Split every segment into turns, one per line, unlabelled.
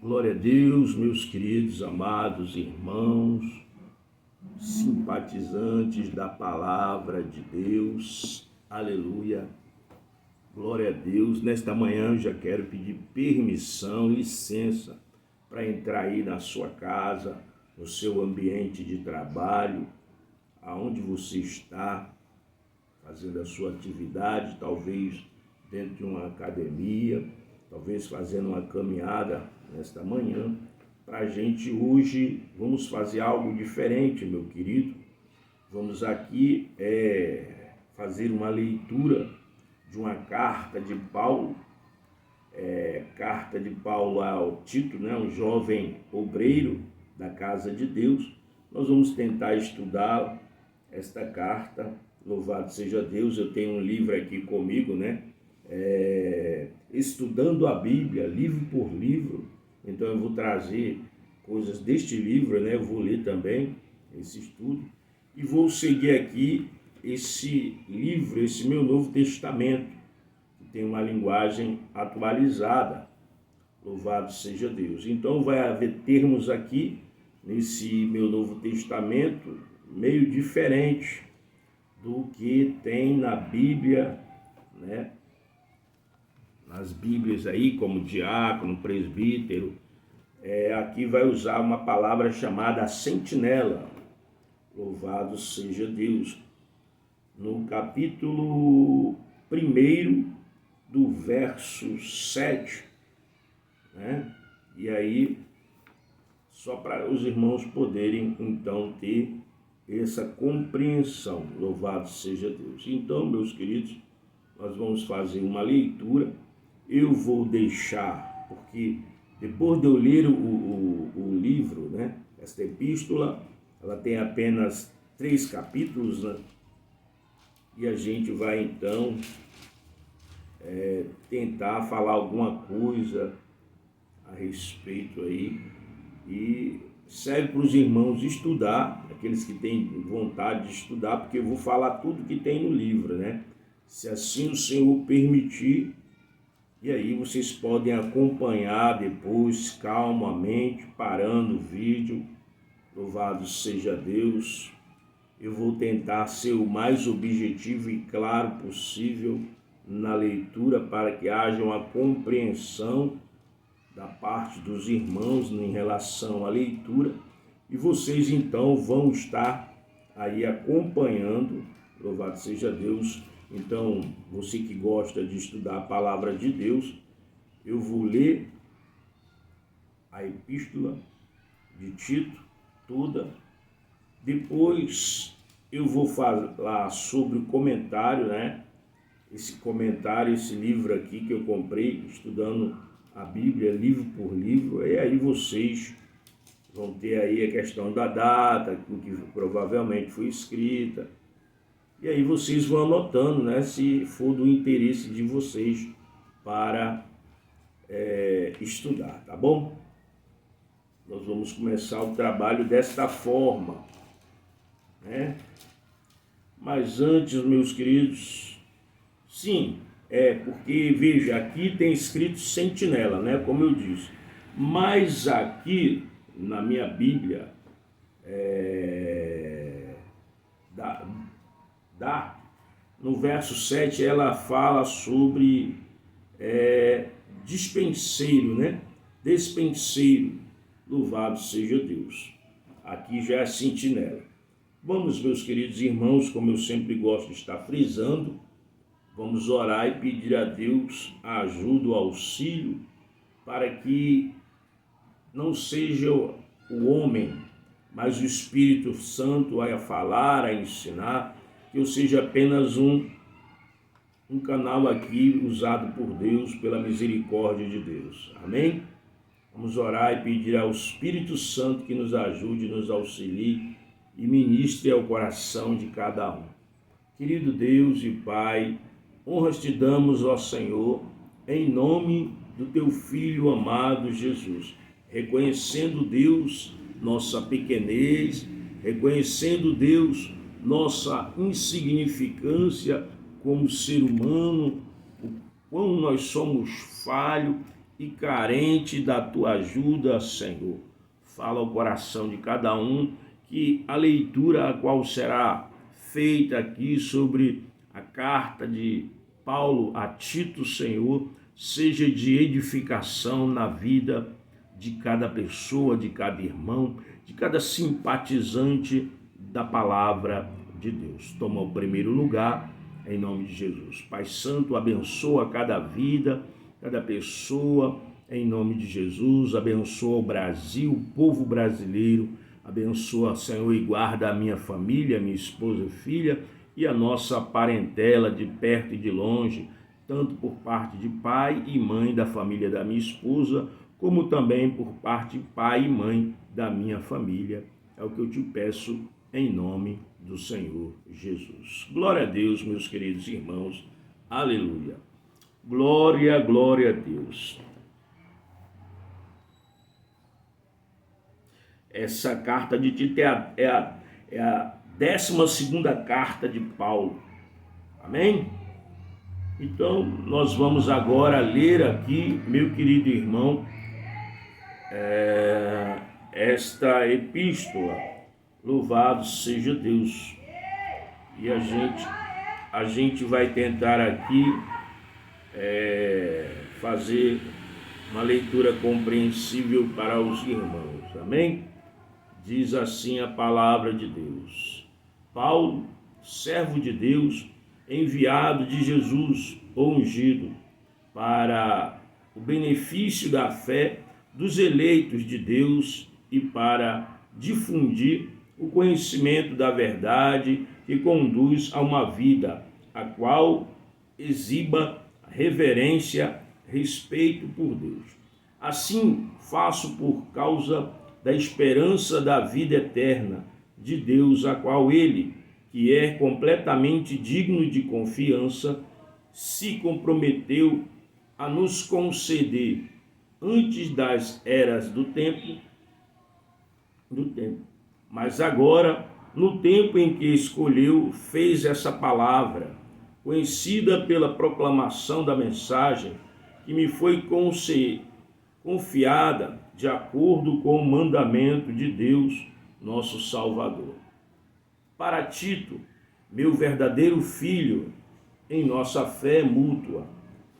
Glória a Deus, meus queridos, amados irmãos, simpatizantes da palavra de Deus, aleluia, glória a Deus. Nesta manhã eu já quero pedir permissão, licença, para entrar aí na sua casa, no seu ambiente de trabalho, aonde você está fazendo a sua atividade, talvez dentro de uma academia, talvez fazendo uma caminhada nesta manhã. Para a gente hoje, vamos fazer algo diferente, meu querido. Vamos aqui fazer uma leitura de uma carta de Paulo. Carta de Paulo ao Tito, né? Um jovem obreiro da casa de Deus. Nós vamos tentar estudar esta carta. Louvado seja Deus, eu tenho um livro aqui comigo, né? Estudando a Bíblia, livro por livro. Então eu vou trazer coisas deste livro, né? Eu vou ler também esse estudo e vou seguir aqui esse livro, esse meu Novo Testamento, que tem uma linguagem atualizada. Louvado seja Deus. Então vai haver termos aqui nesse meu Novo Testamento meio diferente do que tem na Bíblia, né? Nas Bíblias aí, como diácono, presbítero, aqui vai usar uma palavra chamada sentinela. Louvado seja Deus. No capítulo 1 do verso 7, né? E aí, só para os irmãos poderem então ter essa compreensão. Louvado seja Deus. Então, meus queridos, nós vamos fazer uma leitura. Eu vou deixar, porque depois de eu ler o livro, né, esta epístola, ela tem apenas 3 capítulos, né, e a gente vai então tentar falar alguma coisa a respeito aí, e serve para os irmãos estudar, aqueles que têm vontade de estudar, porque eu vou falar tudo que tem no livro, né, se assim o Senhor permitir. E aí vocês podem acompanhar depois, calmamente, parando o vídeo. Louvado seja Deus. Eu vou tentar ser o mais objetivo e claro possível na leitura, para que haja uma compreensão da parte dos irmãos em relação à leitura. E vocês então vão estar aí acompanhando. Louvado seja Deus. Então, você que gosta de estudar a palavra de Deus, eu vou ler a epístola de Tito toda. Depois eu vou falar sobre o comentário, né? Esse comentário, esse livro aqui que eu comprei, estudando a Bíblia, livro por livro. E aí vocês vão ter aí a questão da data, que provavelmente foi escrita. E aí vocês vão anotando, né, se for do interesse de vocês para estudar, tá bom? Nós vamos começar o trabalho desta forma, né? Mas antes, meus queridos, sim, porque, veja, aqui tem escrito sentinela, né, como eu disse. Mas aqui, na minha Bíblia, no verso 7, ela fala sobre dispenseiro, né? Despenseiro, louvado seja Deus. Aqui já é sentinela. Vamos, meus queridos irmãos, como eu sempre gosto de estar frisando, vamos orar e pedir a Deus a ajuda, o auxílio, para que não seja o homem, mas o Espírito Santo a falar, a ensinar, que eu seja apenas um canal aqui usado por Deus, pela misericórdia de Deus. Amém? Vamos orar e pedir ao Espírito Santo que nos ajude, nos auxilie e ministre ao coração de cada um. Querido Deus e Pai, honras te damos, ó Senhor, em nome do teu Filho amado Jesus, reconhecendo, Deus, nossa pequenez, reconhecendo, Deus, nossa insignificância como ser humano, o quão nós somos falhos, e carente da tua ajuda, Senhor. Fala ao coração de cada um que a leitura a qual será feita aqui sobre a carta de Paulo a Tito, Senhor, seja de edificação na vida de cada pessoa, de cada irmão, de cada simpatizante da palavra de Deus. Toma o primeiro lugar, em nome de Jesus. Pai Santo, abençoa cada vida, cada pessoa, em nome de Jesus. Abençoa o Brasil, o povo brasileiro. Abençoa, Senhor, e guarda a minha família, minha esposa e filha, e a nossa parentela de perto e de longe, tanto por parte de pai e mãe da família da minha esposa, como também por parte de pai e mãe da minha família. É o que eu te peço em nome do Senhor Jesus. Glória a Deus, meus queridos irmãos. Aleluia. Glória, glória a Deus. Essa carta de Tito é a 12ª carta de Paulo. Amém? Então, nós vamos agora ler aqui, meu querido irmão, esta epístola. Louvado seja Deus. E a gente vai tentar aqui fazer uma leitura compreensível para os irmãos. Amém? Diz assim a palavra de Deus. Paulo, servo de Deus, enviado de Jesus, o ungido, para o benefício da fé dos eleitos de Deus e para difundir o conhecimento da verdade que conduz a uma vida a qual exiba reverência, respeito por Deus. Assim faço por causa da esperança da vida eterna de Deus, a qual ele, que é completamente digno de confiança, se comprometeu a nos conceder antes das eras do tempo, mas agora, no tempo em que escolheu, fez essa palavra, conhecida pela proclamação da mensagem que me foi confiada de acordo com o mandamento de Deus, nosso Salvador. Para Tito, meu verdadeiro filho, em nossa fé mútua,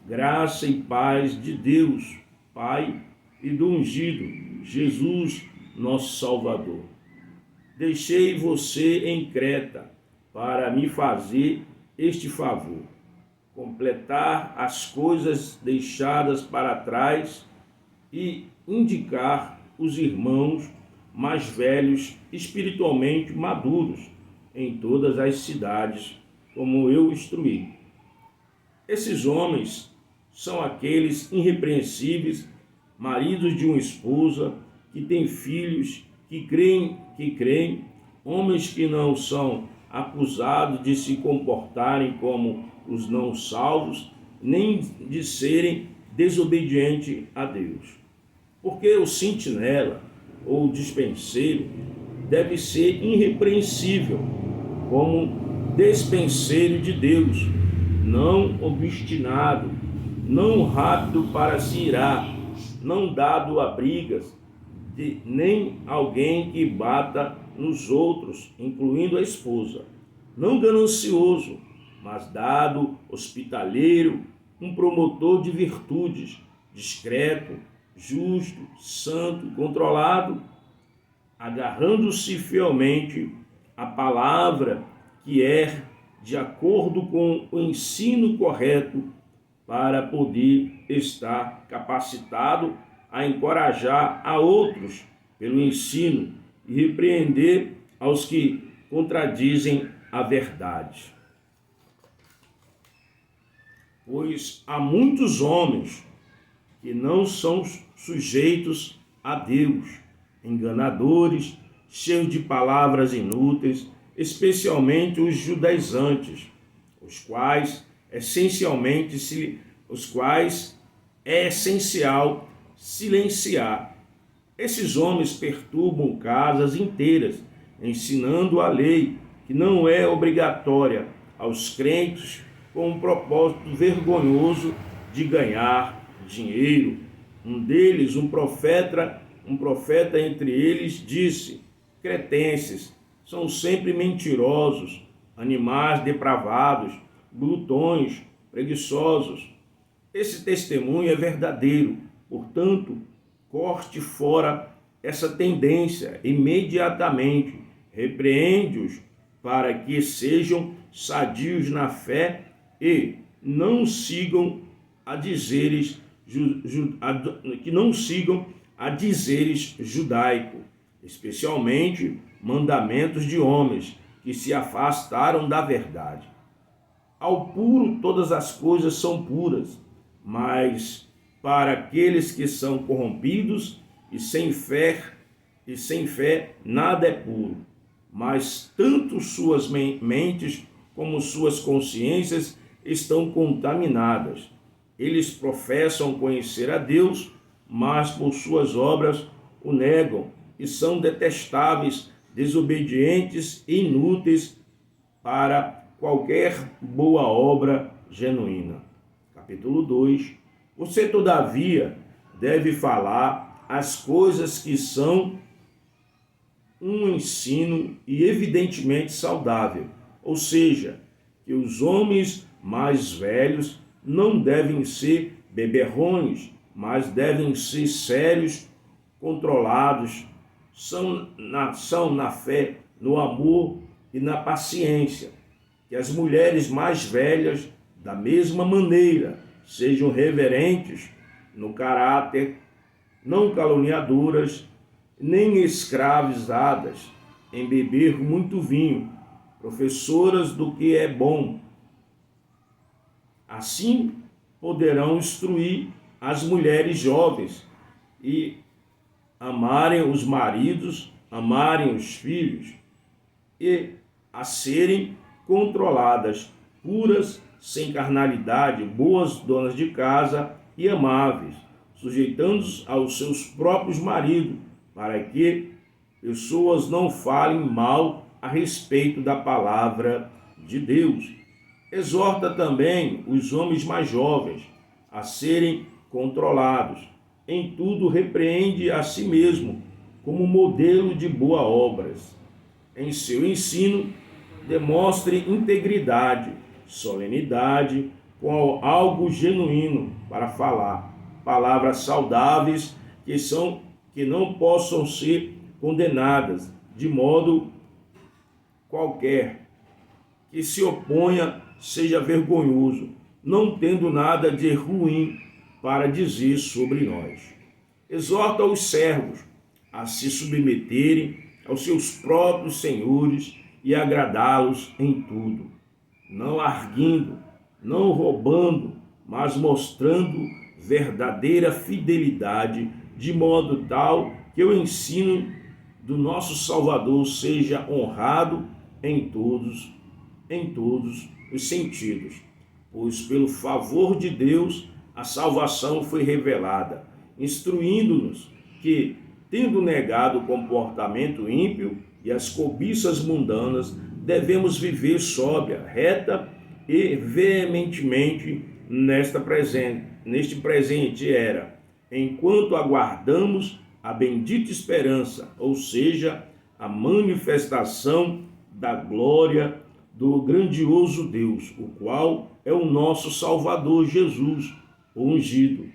graça e paz de Deus, Pai, e do ungido, Jesus, nosso Salvador. Deixei você em Creta para me fazer este favor, completar as coisas deixadas para trás e indicar os irmãos mais velhos, espiritualmente maduros, em todas as cidades, como eu instruí. Esses homens são aqueles irrepreensíveis, maridos de uma esposa, que têm filhos, que creem, homens que não são acusados de se comportarem como os não salvos, nem de serem desobedientes a Deus. Porque o sentinela ou dispenseiro deve ser irrepreensível, como despenseiro de Deus, não obstinado, não rápido para se irar, não dado a brigas, nem alguém que bata nos outros, incluindo a esposa, não ganancioso, mas dado, hospitaleiro, um promotor de virtudes, discreto, justo, santo, controlado, agarrando-se fielmente à palavra que é de acordo com o ensino correto, para poder estar capacitado a encorajar a outros pelo ensino e repreender aos que contradizem a verdade. Pois há muitos homens que não são sujeitos a Deus, enganadores, cheios de palavras inúteis, especialmente os judaizantes, os quais é essencial silenciar. Esses homens perturbam casas inteiras, ensinando a lei que não é obrigatória aos crentes, com um propósito vergonhoso de ganhar dinheiro. Um deles, um profeta entre eles, disse: cretenses são sempre mentirosos, animais depravados, glutões, preguiçosos. Esse testemunho é verdadeiro, portanto, corte fora essa tendência imediatamente, repreende-os para que sejam sadios na fé e não sigam a dizeres judaico, especialmente mandamentos de homens que se afastaram da verdade. Ao puro todas as coisas são puras, mas para aqueles que são corrompidos e sem fé nada é puro. Mas tanto suas mentes como suas consciências estão contaminadas. Eles professam conhecer a Deus, mas por suas obras o negam e são detestáveis, desobedientes e inúteis para qualquer boa obra genuína. Capítulo 2. Você, todavia, deve falar as coisas que são um ensino e evidentemente saudável, ou seja, que os homens mais velhos não devem ser beberrões, mas devem ser sérios, controlados, são na fé, no amor e na paciência. Que as mulheres mais velhas, da mesma maneira, sejam reverentes no caráter, não caluniadoras, nem escravizadas em beber muito vinho, professoras do que é bom. Assim poderão instruir as mulheres jovens e amarem os maridos, amarem os filhos e a serem controladas, puras, sem carnalidade, boas donas de casa e amáveis, sujeitando-se aos seus próprios maridos, para que pessoas não falem mal a respeito da palavra de Deus. Exorta também os homens mais jovens a serem controlados. Em tudo repreende a si mesmo, como modelo de boas obras. Em seu ensino, demonstre integridade, solenidade, com algo genuíno para falar, palavras saudáveis que não possam ser condenadas de modo qualquer, que se oponha seja vergonhoso, não tendo nada de ruim para dizer sobre nós. Exorta os servos a se submeterem aos seus próprios senhores e agradá-los em tudo, não arguindo, não roubando, mas mostrando verdadeira fidelidade, de modo tal que o ensino do nosso Salvador seja honrado em todos os sentidos. Pois pelo favor de Deus a salvação foi revelada, instruindo-nos que, tendo negado o comportamento ímpio e as cobiças mundanas, devemos viver sóbria, reta e veementemente neste presente era, enquanto aguardamos a bendita esperança, ou seja, a manifestação da glória do grandioso Deus, o qual é o nosso Salvador Jesus, o ungido.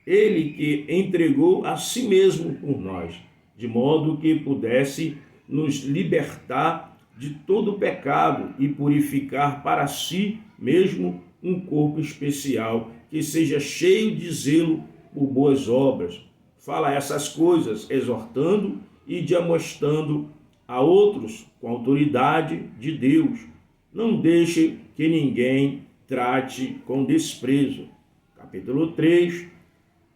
Ele que entregou a si mesmo por nós, de modo que pudesse nos libertar de todo pecado e purificar para si mesmo um corpo especial que seja cheio de zelo por boas obras. Fala essas coisas, exortando e demonstrando a outros com a autoridade de Deus. Não deixe que ninguém trate com desprezo. Capítulo 3.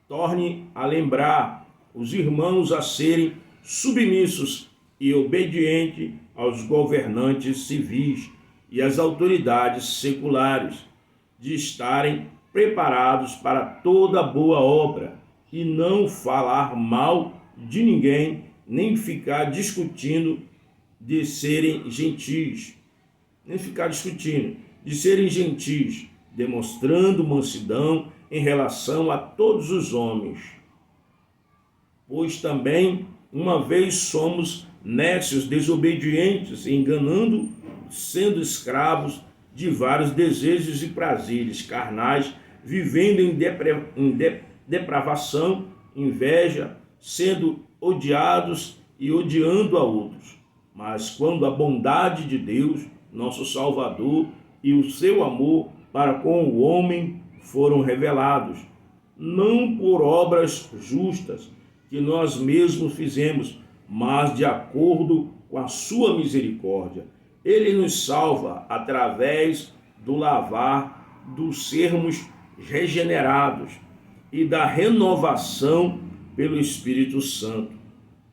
Torne a lembrar os irmãos a serem submissos e obedientes aos governantes civis e às autoridades seculares, de estarem preparados para toda boa obra e não falar mal de ninguém, nem ficar discutindo de serem gentis, demonstrando mansidão em relação a todos os homens. pois também uma vez somos nécios, desobedientes, enganando, sendo escravos de vários desejos e prazeres carnais, vivendo em depravação, inveja, sendo odiados e odiando a outros. Mas quando a bondade de Deus, nosso Salvador, e o seu amor para com o homem foram revelados, não por obras justas que nós mesmos fizemos, mas de acordo com a sua misericórdia. Ele nos salva através do lavar, dos sermos regenerados e da renovação pelo Espírito Santo,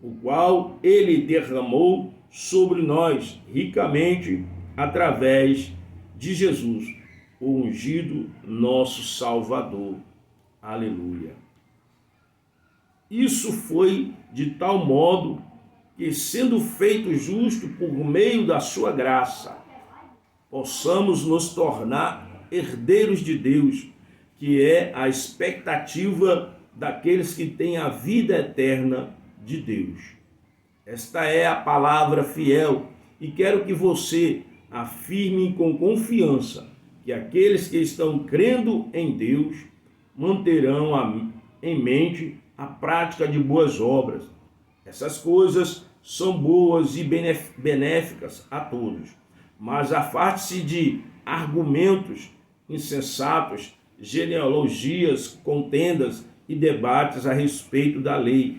o qual ele derramou sobre nós ricamente através de Jesus, o ungido nosso Salvador. Aleluia. Isso foi de tal modo que, sendo feito justo por meio da sua graça, possamos nos tornar herdeiros de Deus, que é a expectativa daqueles que têm a vida eterna de Deus. Esta é a palavra fiel e quero que você afirme com confiança que aqueles que estão crendo em Deus manterão em mente a prática de boas obras. Essas coisas são boas e benéficas a todos, mas afaste-se de argumentos insensatos, genealogias, contendas e debates a respeito da lei.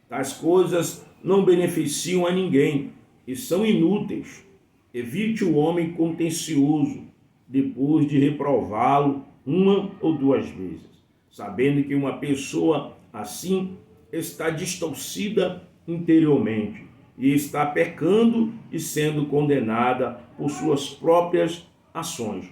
Tais coisas não beneficiam a ninguém e são inúteis. Evite o homem contencioso, depois de reprová-lo uma ou duas vezes, sabendo que uma pessoa assim está distorcida interiormente e está pecando e sendo condenada por suas próprias ações.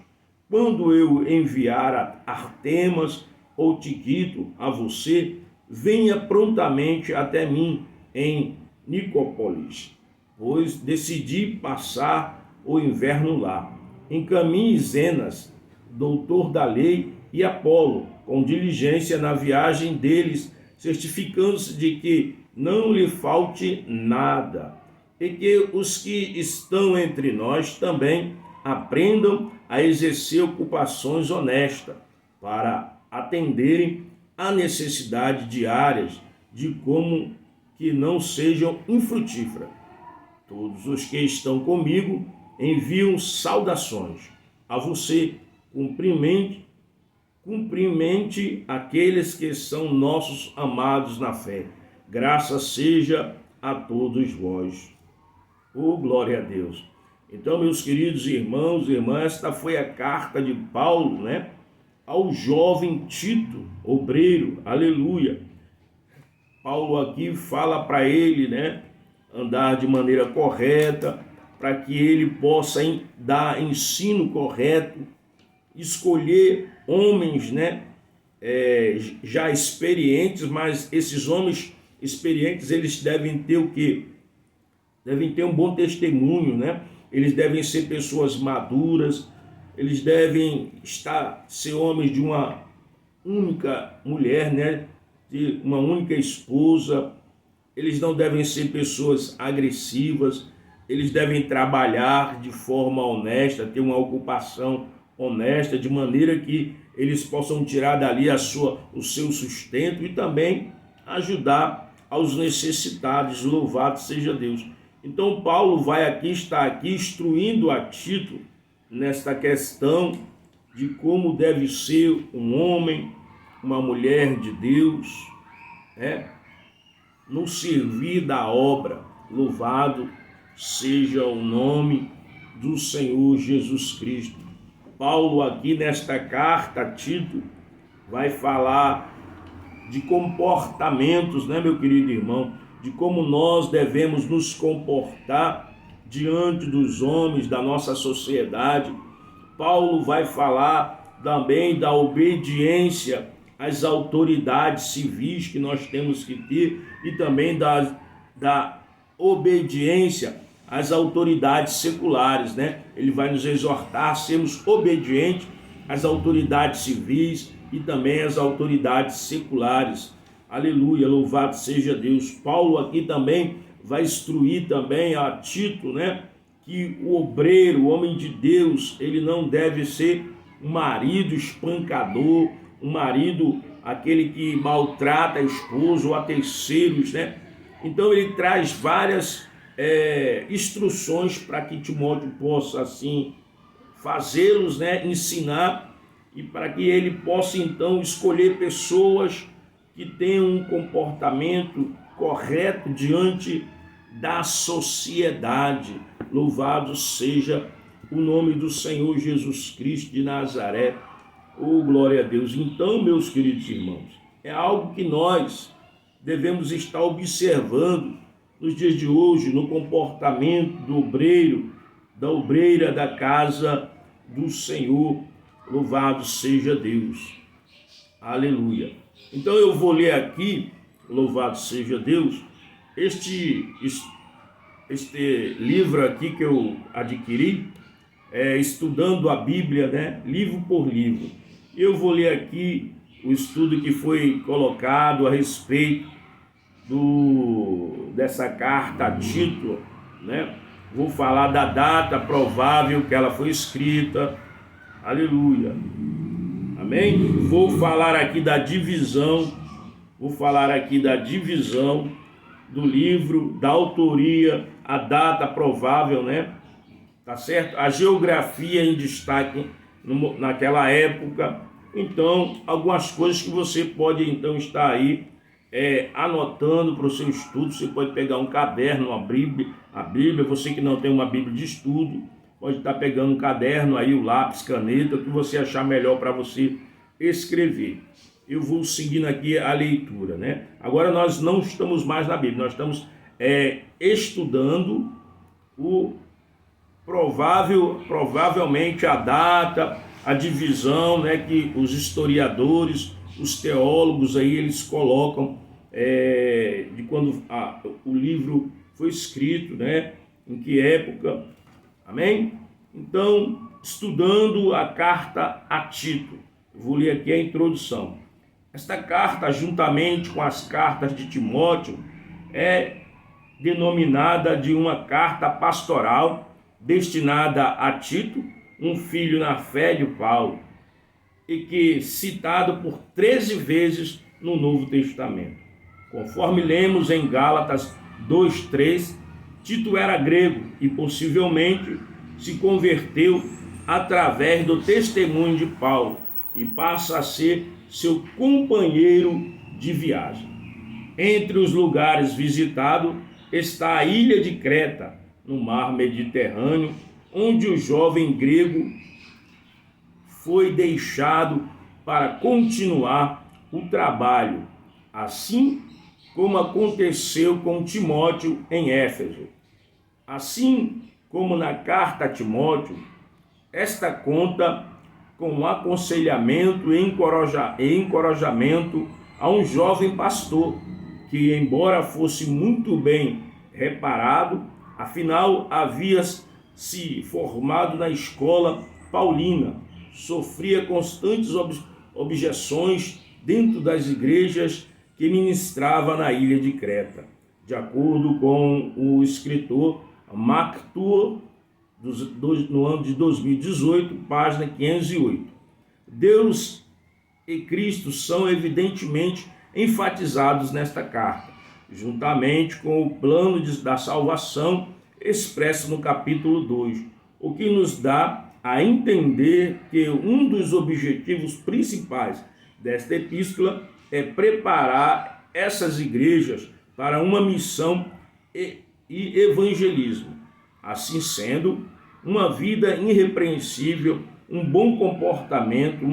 Quando eu enviar Artemas ou Tíquico a você, venha prontamente até mim em Nicópolis, pois decidi passar o inverno lá. Encaminhe Zenas, doutor da lei, e Apolo, com diligência na viagem deles, certificando-se de que não lhe falte nada, e que os que estão entre nós também aprendam a exercer ocupações honestas, para atenderem a necessidades diárias, de como que não sejam infrutíferas. Todos os que estão comigo enviam saudações. A você, cumprimente aqueles que são nossos amados na fé. Graças seja a todos vós. Oh, glória a Deus. Então, meus queridos irmãos e irmãs, esta foi a carta de Paulo, ao jovem Tito, obreiro. Aleluia. Paulo aqui fala para ele, andar de maneira correta, para que ele possa dar ensino correto, escolher homens, já experientes, mas esses homens experientes, eles devem ter o quê? Devem ter um bom testemunho, Eles devem ser pessoas maduras, eles devem ser homens de uma única mulher, de uma única esposa. Eles não devem ser pessoas agressivas, eles devem trabalhar de forma honesta, ter uma ocupação honesta, de maneira que eles possam tirar dali o seu sustento e também ajudar aos necessitados. Louvado seja Deus. Então Paulo está aqui instruindo a Tito nesta questão de como deve ser um homem, uma mulher de Deus, no servir da obra. Louvado seja o nome do Senhor Jesus Cristo. Paulo aqui nesta carta a Tito vai falar de comportamentos, meu querido irmão, de como nós devemos nos comportar diante dos homens da nossa sociedade. Paulo vai falar também da obediência às autoridades civis que nós temos que ter e também da obediência às autoridades seculares, Ele vai nos exortar a sermos obedientes às autoridades civis e também às autoridades seculares. Aleluia, louvado seja Deus. Paulo aqui também vai instruir também a Tito, né? Que o obreiro, o homem de Deus, ele não deve ser um marido espancador, um marido aquele que maltrata a esposa ou a terceiros, né? Então ele traz várias instruções para que Timóteo possa assim fazê-los, né? Ensinar, e para que ele possa então escolher pessoas que tenham um comportamento correto diante da sociedade. Louvado seja o nome do Senhor Jesus Cristo de Nazaré. Oh, glória a Deus. Então, meus queridos irmãos, é algo que nós devemos estar observando nos dias de hoje, no comportamento do obreiro, da obreira da casa do Senhor. Louvado seja Deus. Aleluia. Então eu vou ler aqui, louvado seja Deus, este livro aqui que eu adquiri, estudando a Bíblia, né? Livro por livro. Eu vou ler aqui o estudo que foi colocado a respeito dessa carta a Tito, né? Vou falar da data provável que ela foi escrita. Aleluia. Amém? Vou falar aqui da divisão do livro, da autoria, a data provável, né? Tá certo? A geografia em destaque naquela época. Então, algumas coisas que você pode então estar aí anotando para o seu estudo. Você pode pegar um caderno, a Bíblia, você que não tem uma Bíblia de estudo, pode estar pegando um caderno aí, o lápis, caneta, o que você achar melhor para você escrever. Eu vou seguindo aqui a leitura, né? Agora nós não estamos mais na Bíblia, nós estamos estudando provavelmente a data, a divisão, né, que os historiadores, os teólogos aí eles colocam de quando o livro foi escrito, né? Em que época. Amém? Então, estudando a carta a Tito, vou ler aqui a introdução. Esta carta, juntamente com as cartas de Timóteo, é denominada de uma carta pastoral destinada a Tito, um filho na fé de Paulo, e que citado por 13 vezes no Novo Testamento. Conforme lemos em Gálatas 2:3, Tito era grego e possivelmente se converteu através do testemunho de Paulo e passa a ser seu companheiro de viagem. Entre os lugares visitados está a ilha de Creta, no mar Mediterrâneo, onde o jovem grego foi deixado para continuar o trabalho, assim como aconteceu com Timóteo em Éfeso. Assim como na carta a Timóteo, esta conta com aconselhamento e encorajamento a um jovem pastor que, embora fosse muito bem reparado, afinal havia se formado na escola paulina, sofria constantes objeções dentro das igrejas que ministrava na ilha de Creta. De acordo com o escritor MacTuor, no ano de 2018, página 508. Deus e Cristo são evidentemente enfatizados nesta carta, juntamente com o plano da salvação expresso no capítulo 2, o que nos dá a entender que um dos objetivos principais desta epístola é preparar essas igrejas para uma missão e evangelismo. Assim sendo, uma vida irrepreensível, um bom comportamento,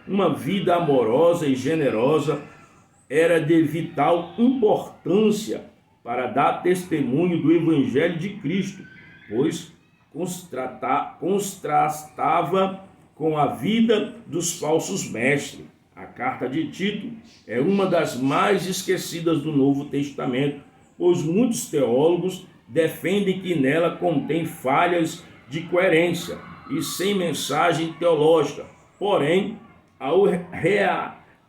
uma vida amorosa e generosa era de vital importância para dar testemunho do Evangelho de Cristo, pois contrastava com a vida dos falsos mestres. A carta de Tito é uma das mais esquecidas do Novo Testamento, pois muitos teólogos defendem que nela contém falhas de coerência e sem mensagem teológica. Porém, ao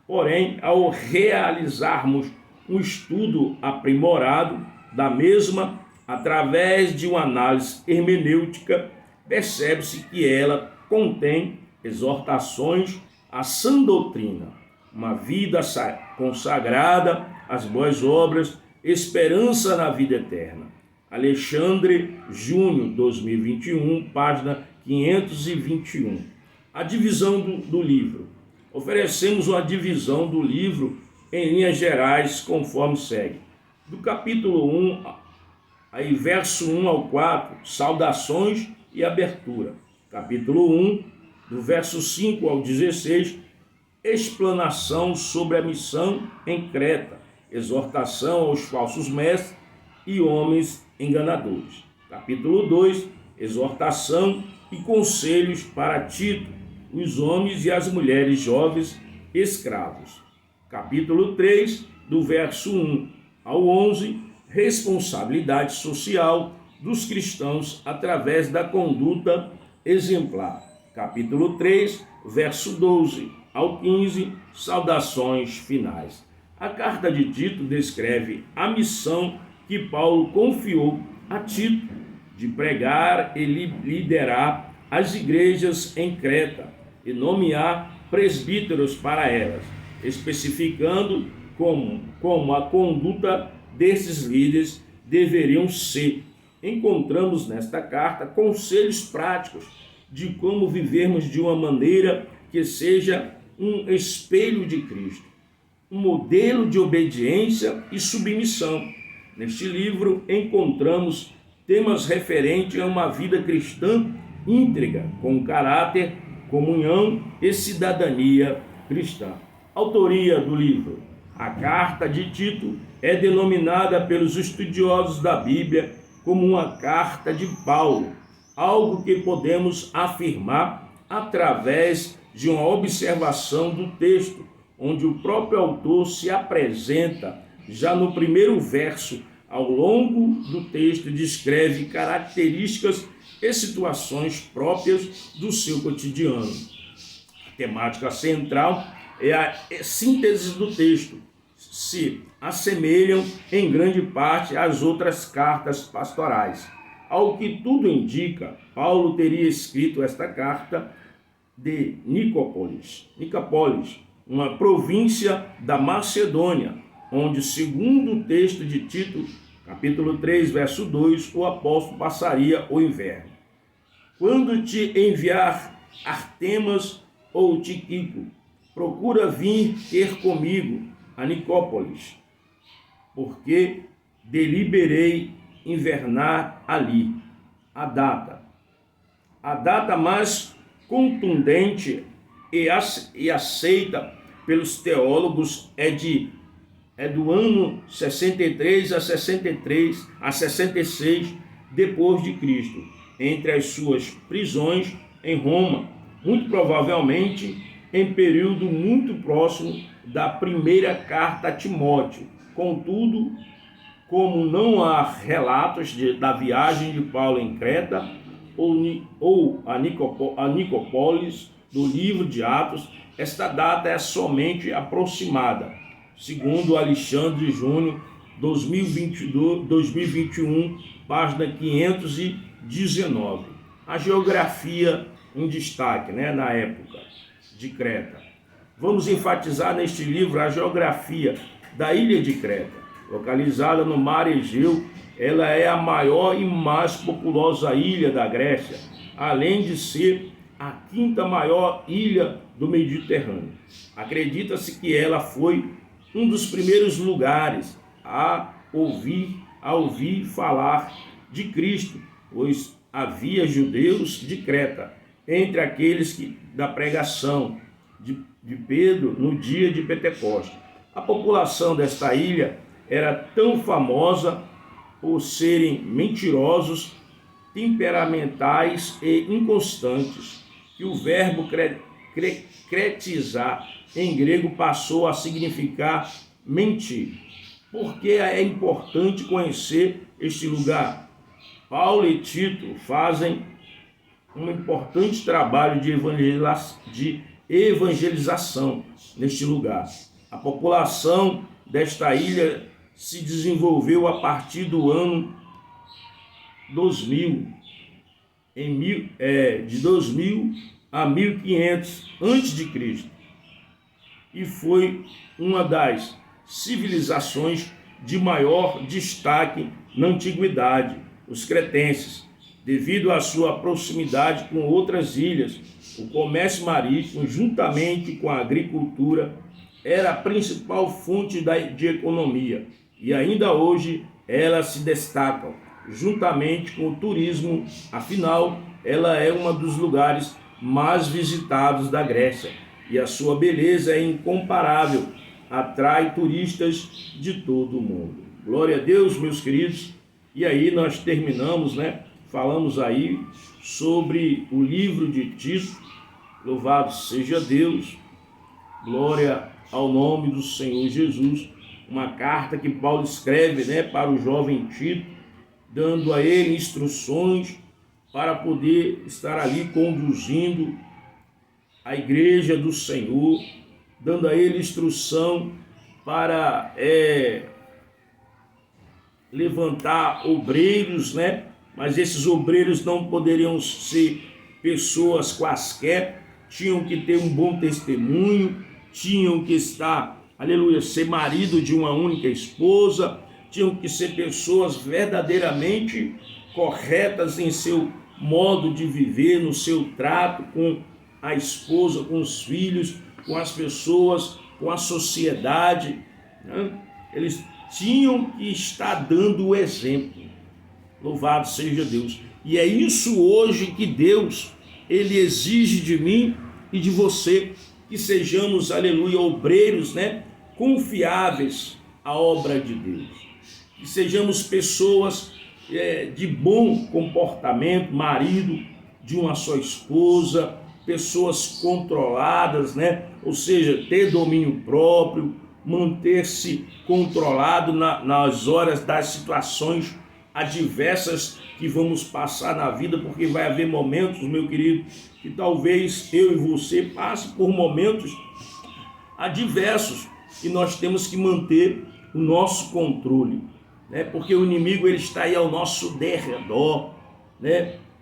Porém, ao realizarmos um estudo aprimorado da mesma, através de uma análise hermenêutica, percebe-se que ela contém exortações à sã doutrina, uma vida consagrada às boas obras, esperança na vida eterna. Alexandre Júnior, 2021, página 521. A divisão do livro. Oferecemos uma divisão do livro em linhas gerais, conforme segue. Do capítulo 1, aí verso 1 ao 4, saudações e abertura. Capítulo 1, do verso 5 ao 16, explanação sobre a missão em Creta, exortação aos falsos mestres e homens enganadores. Capítulo 2, exortação e conselhos para Tito, os homens e as mulheres jovens escravos. Capítulo 3, do verso 1 ao 11, responsabilidade social dos cristãos através da conduta exemplar. Capítulo 3, verso 12 ao 15, saudações finais. A carta de Tito descreve a missão que Paulo confiou a Tito de pregar e liderar as igrejas em Creta e nomear presbíteros para elas, especificando como a conduta desses líderes deveriam ser. Encontramos nesta carta conselhos práticos de como vivermos de uma maneira que seja um espelho de Cristo, um modelo de obediência e submissão. Neste livro encontramos temas referentes a uma vida cristã íntegra, com caráter, comunhão e cidadania cristã. Autoria do livro. A carta de Tito é denominada pelos estudiosos da Bíblia como uma carta de Paulo, algo que podemos afirmar através de uma observação do texto, onde o próprio autor se apresenta já no primeiro verso. Ao longo do texto descreve características e situações próprias do seu cotidiano. A temática central é a síntese do texto. Se assemelham em grande parte às outras cartas pastorais. Ao que tudo indica, Paulo teria escrito esta carta de Nicópolis, uma província da Macedônia, onde, segundo o texto de Tito, capítulo 3, verso 2, o apóstolo passaria o inverno. Quando te enviar Artemas ou Tíquico, procura vir ter comigo a Nicópolis, porque deliberei invernar ali. A data mais contundente e aceita pelos teólogos é do ano 63 a 66 depois de Cristo, entre as suas prisões em Roma, muito provavelmente em período muito próximo da primeira carta a Timóteo. Contudo, como não há relatos da viagem de Paulo em Creta ou a Nicópolis do livro de Atos, esta data é somente aproximada, segundo Alexandre Júnior, 2021, página 519. A geografia em destaque, na época de Creta. Vamos enfatizar neste livro a geografia da ilha de Creta. Localizada no mar Egeu, ela é a maior e mais populosa ilha da Grécia, além de ser a quinta maior ilha do Mediterrâneo. Acredita-se que ela foi um dos primeiros lugares a ouvir falar de Cristo, pois havia judeus de Creta entre aqueles da pregação de Pedro no dia de Pentecostes. A população desta ilha era tão famosa por serem mentirosos, temperamentais e inconstantes, que o verbo cretizar em grego passou a significar mentir. Por que é importante conhecer este lugar? Paulo e Tito fazem um importante trabalho de evangelização neste lugar. A população desta ilha se desenvolveu a partir do ano 2000, de 2000 a 1500 a.C., e foi uma das civilizações de maior destaque na antiguidade, os cretenses, devido à sua proximidade com outras ilhas. O comércio marítimo, juntamente com a agricultura, era a principal fonte de economia, e ainda hoje elas se destacam, juntamente com o turismo. Afinal, ela é um dos lugares mais visitados da Grécia, e a sua beleza é incomparável, atrai turistas de todo o mundo. Glória a Deus, meus queridos. E aí nós terminamos, falamos aí sobre o livro de Tito. Louvado seja Deus, glória ao nome do Senhor Jesus. Uma carta que Paulo escreve, para o jovem Tito, dando a ele instruções para poder estar ali conduzindo a igreja do Senhor, dando a ele instrução para levantar obreiros, mas esses obreiros não poderiam ser pessoas quaisquer, tinham que ter um bom testemunho, tinham que estar, aleluia, ser marido de uma única esposa, tinham que ser pessoas verdadeiramente corretas em seu modo de viver, no seu trato com a esposa, com os filhos, com as pessoas, com a sociedade. Eles tinham que estar dando o exemplo. Louvado seja Deus. E é isso hoje que Deus, Ele exige de mim e de você, que sejamos, aleluia, obreiros, confiáveis à obra de Deus. Que sejamos pessoas de bom comportamento, marido de uma só esposa, pessoas controladas, ou seja, ter domínio próprio, manter-se controlado nas horas das situações adversas que vamos passar na vida, porque vai haver momentos, meu querido, que talvez eu e você passe por momentos adversos e nós temos que manter o nosso controle, porque o inimigo ele está aí ao nosso derredor,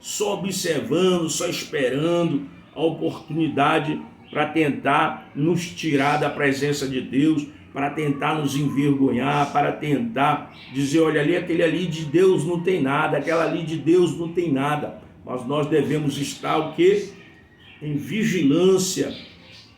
só observando, só esperando a oportunidade para tentar nos tirar da presença de Deus, para tentar nos envergonhar, para tentar dizer, olha ali, aquele ali de Deus não tem nada, aquela ali de Deus não tem nada. Mas nós devemos estar o quê? Em vigilância,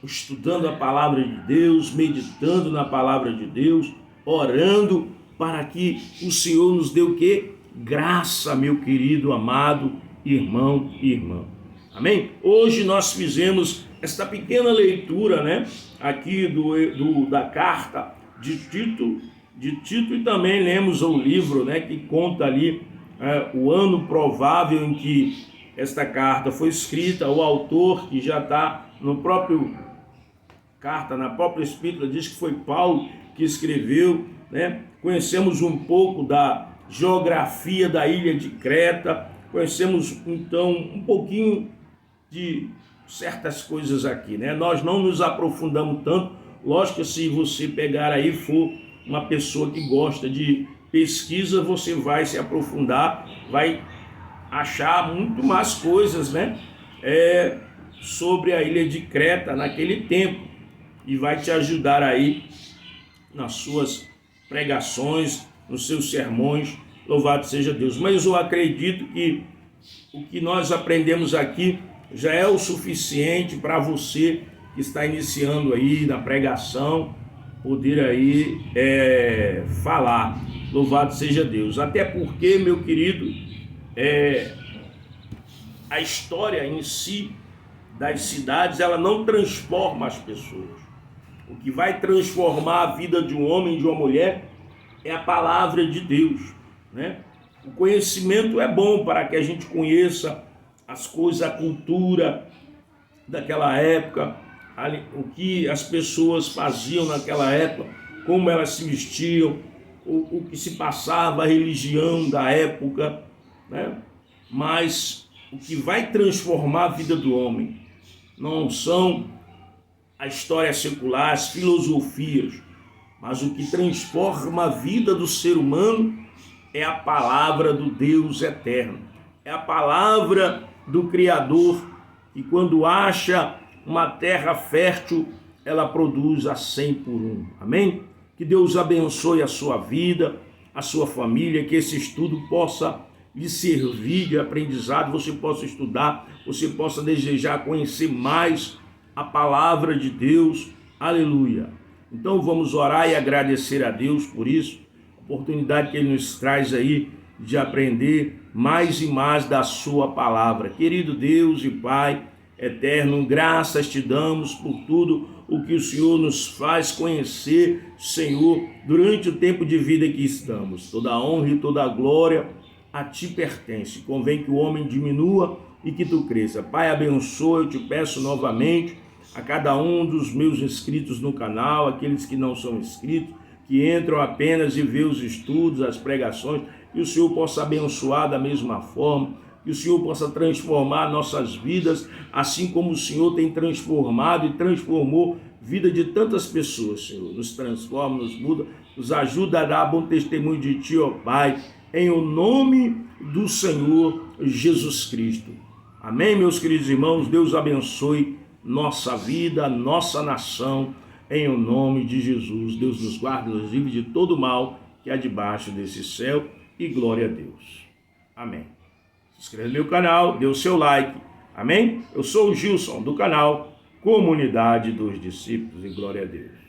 estudando a palavra de Deus, meditando na palavra de Deus, orando para que o Senhor nos dê o quê? Graça, meu querido, amado irmão e irmã. Amém? Hoje nós fizemos esta pequena leitura, aqui da carta de Tito, e também lemos o livro, que conta ali o ano provável em que esta carta foi escrita. O autor, que já está no próprio carta, na própria epístola, diz que foi Paulo que escreveu, Conhecemos um pouco da geografia da ilha de Creta, conhecemos então um pouquinho de certas coisas aqui, Nós não nos aprofundamos tanto. Lógico que se você pegar aí, for uma pessoa que gosta de pesquisa, você vai se aprofundar, vai achar muito mais coisas, sobre a ilha de Creta naquele tempo, e vai te ajudar aí nas suas pregações, nos seus sermões. Louvado seja Deus. Mas eu acredito que o que nós aprendemos aqui já é o suficiente para você que está iniciando aí na pregação, poder aí falar. Louvado seja Deus. Até porque, meu querido, a história em si das cidades, ela não transforma as pessoas. O que vai transformar a vida de um homem e de uma mulher é a palavra de Deus, O conhecimento é bom para que a gente conheça as coisas, a cultura daquela época, o que as pessoas faziam naquela época, como elas se vestiam, o que se passava, a religião da época, Mas o que vai transformar a vida do homem não são a história secular, as filosofias, mas o que transforma a vida do ser humano é a palavra do Deus eterno, é a palavra do Criador, que quando acha uma terra fértil, ela produz a 100 por 1. Amém? Que Deus abençoe a sua vida, a sua família, que esse estudo possa lhe servir de aprendizado, você possa estudar, você possa desejar conhecer mais a palavra de Deus. Aleluia! Então vamos orar e agradecer a Deus por isso, a oportunidade que Ele nos traz aí de aprender mais e mais da sua palavra. Querido Deus e Pai eterno, graças te damos por tudo o que o Senhor nos faz conhecer, Senhor, durante o tempo de vida que estamos. Toda a honra e toda a glória a ti pertence. Convém que o homem diminua e que tu cresça. Pai, abençoa, eu te peço novamente a cada um dos meus inscritos no canal, aqueles que não são inscritos, que entram apenas e vê os estudos, as pregações, que o Senhor possa abençoar da mesma forma, que o Senhor possa transformar nossas vidas, assim como o Senhor tem transformado e transformou a vida de tantas pessoas, Senhor. Nos transforma, nos muda, nos ajuda a dar bom testemunho de Ti, ó Pai, em o nome do Senhor Jesus Cristo. Amém, meus queridos irmãos? Deus abençoe nossa vida, nossa nação, em o nome de Jesus. Deus nos guarde, nos livre de todo mal que há debaixo desse céu, e glória a Deus. Amém. Se inscreva no meu canal, dê o seu like. Amém? Eu sou o Gilson, do canal Comunidade dos Discípulos, e glória a Deus.